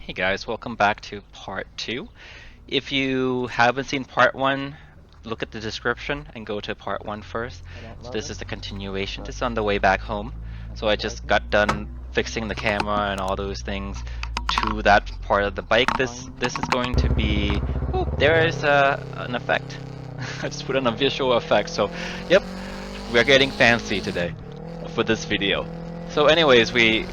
Hey guys, welcome back to part 2. If you haven't seen part 1, look at the description and go to part 1 first. So this is the continuation. This is on the way back home. So I just got done fixing the camera and all those things to that part of the bike. This is going to be... Oh, there is an effect. I just put on a visual effect. So, yep, we're getting fancy today for this video. So anyways, we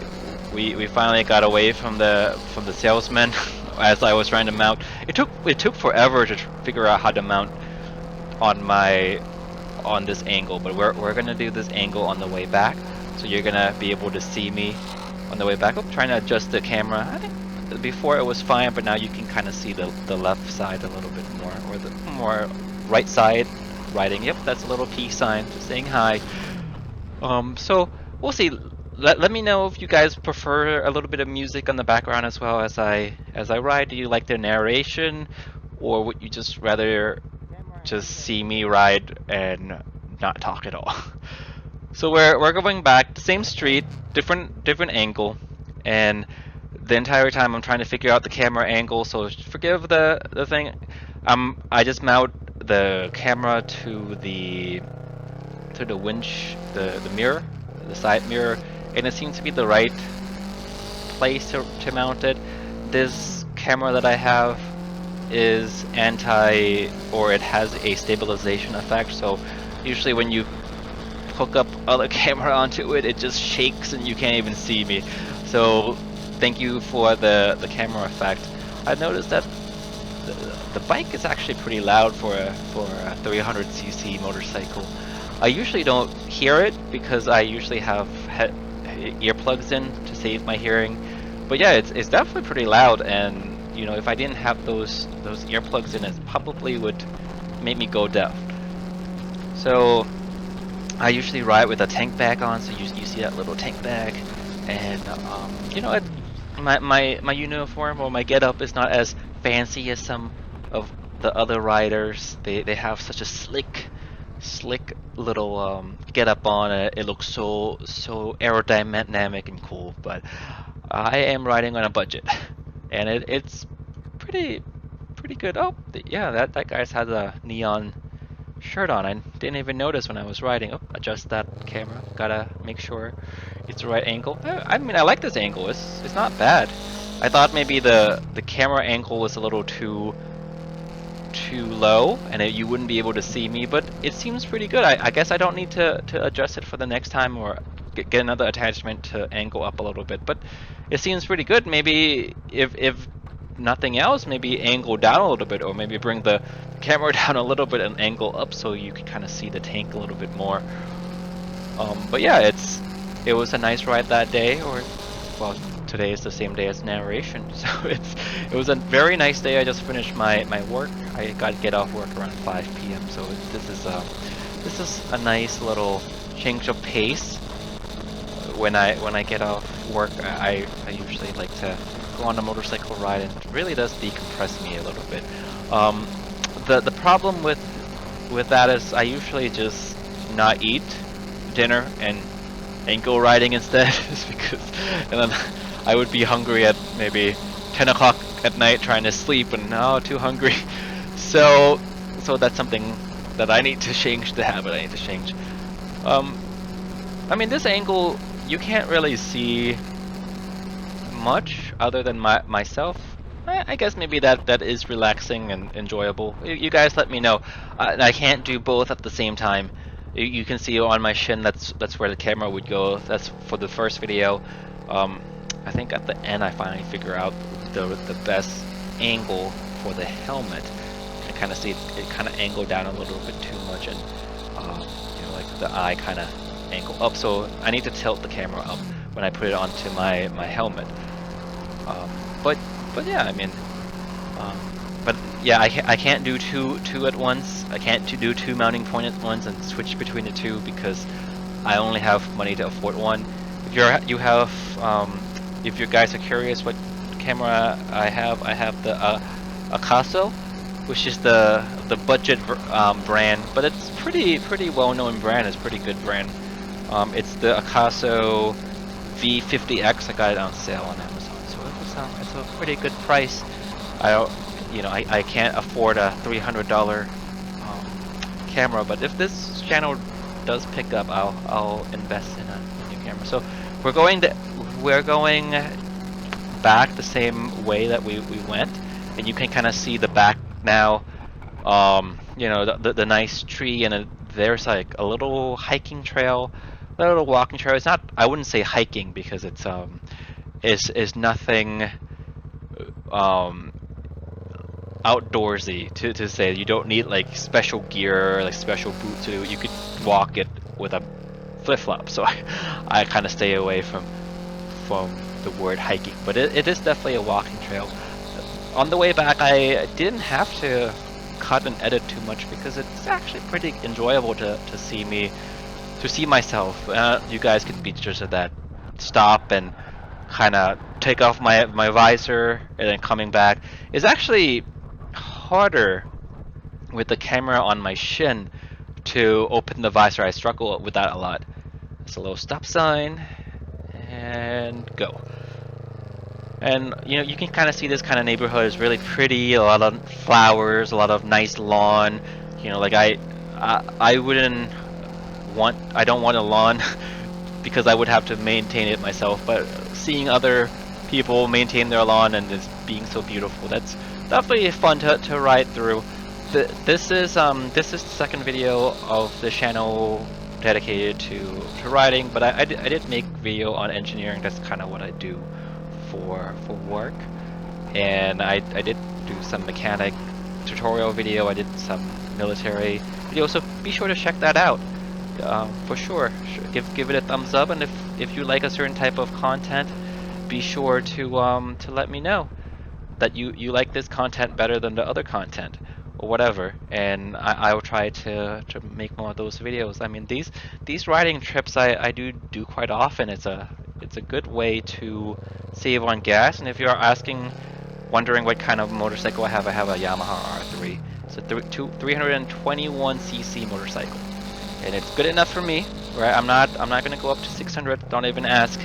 finally got away from the salesman as I was trying to mount. It took forever to figure out how to mount on this angle, but we're gonna do this angle on the way back, so you're gonna be able to see me on the way back. I'm trying to adjust the camera. I think before it was fine, but now you can kind of see the left side a little bit more, or the more right side writing. Yep, that's a little peace sign, just saying hi. So we'll see. Let me know if you guys prefer a little bit of music on the background as well as I ride. Do you like the narration, or would you just rather just see me ride and not talk at all? So we're going back, the same street, different angle, and the entire time I'm trying to figure out the camera angle. So forgive the thing. I just mount the camera to the winch, the mirror, the side mirror. And it seems to be the right place to mount it. This camera that I have is it has a stabilization effect, so usually when you hook up other camera onto it, it just shakes and you can't even see me. So thank you for the camera effect. I noticed that the bike is actually pretty loud for a 300cc motorcycle. I usually don't hear it because I usually have earplugs in to save my hearing, but yeah, it's definitely pretty loud, and you know, if I didn't have those earplugs in, it probably would make me go deaf. So I usually ride with a tank bag on, so you see that little tank bag, and you know, my uniform or my getup is not as fancy as some of the other riders. They have such a slick little get up on it. It looks so aerodynamic and cool, but I am riding on a budget, and it's pretty good. Oh yeah, that guy's has a neon shirt on. I didn't even notice when I was riding. Oh, adjust that camera, gotta make sure it's the right angle. I mean, I like this angle. It's not bad. I thought maybe the camera angle was a little too low and you wouldn't be able to see me, but it seems pretty good. I guess I don't need to adjust it for the next time, or get another attachment to angle up a little bit, but it seems pretty good. Maybe if nothing else, maybe angle down a little bit, or maybe bring the camera down a little bit and angle up so you can kind of see the tank a little bit more. But yeah, it was a nice ride that day, or well, today is the same day as narration, so it was a very nice day. I just finished my work. I got to get off work around 5 p.m. So this is a nice little change of pace. When I get off work, I usually like to go on a motorcycle ride, and it really does decompress me a little bit. The problem with that is I usually just not eat dinner and go riding instead, just because, and then I would be hungry at maybe 10 o'clock at night trying to sleep, and now too hungry. So that's something that I need to change, the habit I need to change. I mean, this angle, you can't really see much other than myself. I guess maybe that is relaxing and enjoyable. You guys let me know. I can't do both at the same time. You can see on my shin, that's where the camera would go. That's for the first video. I think at the end I finally figure out the best angle for the helmet. I kind of see it kind of angle down a little bit too much, and you know, like the eye kind of angle up. So I need to tilt the camera up when I put it onto my helmet. But yeah, I mean, but yeah, I can't do two at once. I can't do two mounting point at once and switch between the two because I only have money to afford one. If you guys are curious what camera I have the Akaso, which is the budget brand, but it's pretty well-known brand. It's a pretty good brand. It's the Akaso V50X. I got it on sale on Amazon, so it's a pretty good price. I don't, I can't afford a $300 camera, but if this channel does pick up, I'll invest in a new camera. So we're going to we're going back the same way that we went, and you can kind of see the back now. The nice tree, and there's like a little hiking trail, a little walking trail. It's not, I wouldn't say hiking because it's is nothing um outdoorsy to say. You don't need like special gear, like special boots to do it. You could walk it with a flip flop. So I kind of stay away from the word hiking, but it is definitely a walking trail. On the way back, I didn't have to cut and edit too much because it's actually pretty enjoyable to see myself. You guys could be just at that stop and kind of take off my visor and then coming back. It's actually harder with the camera on my shin to open the visor. I struggle with that a lot. It's a little stop sign and go. And you can kind of see this kind of neighborhood is really pretty. A lot of flowers, a lot of nice lawn. Like I wouldn't I don't want a lawn because I would have to maintain it myself. But seeing other people maintain their lawn and it's being so beautiful, that's definitely fun to ride through. This is the second video of the channel dedicated to riding, but I did make video on engineering. That's kind of what I do for work, and I did do some mechanic tutorial video. I did some military video, so be sure to check that out. For sure, give it a thumbs up, and if you like a certain type of content, be sure to let me know that you like this content better than the other content or whatever, and I will try to make more of those videos. I mean, these riding trips I do quite often. It's a good way to save on gas. And if you're wondering what kind of motorcycle I have a Yamaha R3. It's a 321cc motorcycle, and it's good enough for me. Right? I'm not gonna go up to 600. Don't even ask.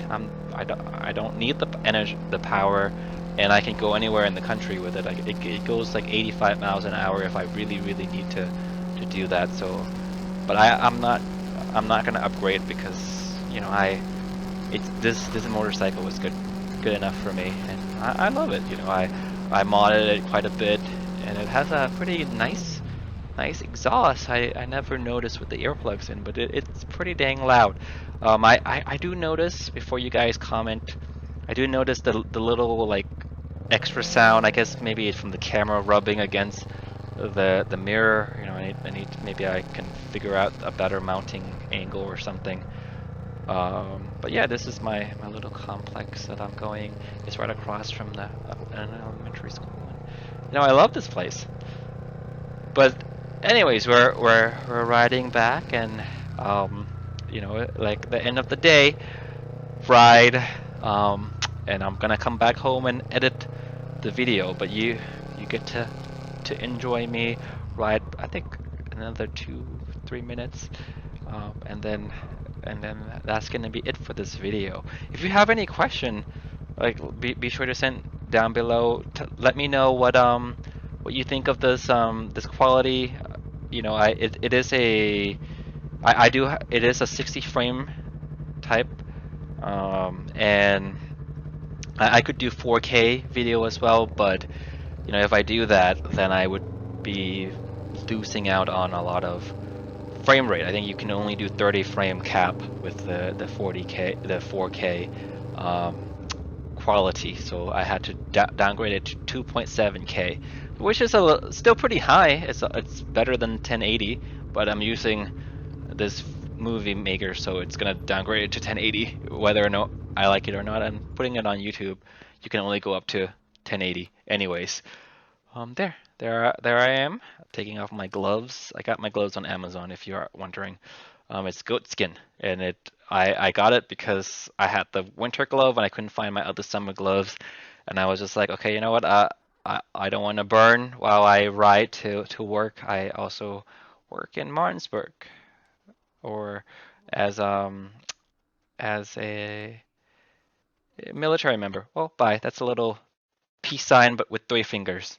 I don't need the energy, the power, and I can go anywhere in the country with it. It goes like 85 miles an hour if I really need to do that. So, but I'm not gonna upgrade because this motorcycle was good enough for me, and I love it. I modded it quite a bit, and it has a pretty nice exhaust. I never noticed with the earplugs in, but it's pretty dang loud. I do notice, before you guys comment, I do notice the little like extra sound. I guess maybe it's from the camera rubbing against the mirror. Maybe I can figure out a better mounting angle or something. But yeah, this is my little complex that I'm going. It's right across from an elementary school. I love this place. But anyways, we're riding back, and like the end of the day, ride, and I'm gonna come back home and edit the video. But you get to enjoy me ride. I think another 2-3 minutes, and then that's gonna be it for this video. If you have any question, like be sure to send down below. Let me know what you think of this quality. It is it is a 60 frame type, and I could do 4K video as well, but if I do that, then I would be losing out on a lot of frame rate. I think you can only do 30 frame cap with the 4K quality, so I had to downgrade it to 2.7K, which is still pretty high. It's better than 1080, but I'm using this movie maker, so it's gonna downgrade it to 1080 whether or not I like it or not. I'm putting it on YouTube. You can only go up to 1080 anyways. There I am, taking off my gloves. I got my gloves on Amazon, if you're wondering. It's goat skin, and I got it because I had the winter glove and I couldn't find my other summer gloves, and I was just like, okay, you know what? I don't want to burn while I ride to work. I also work in Martinsburg, or as a Military member. Well, bye. That's a little peace sign, but with 3 fingers.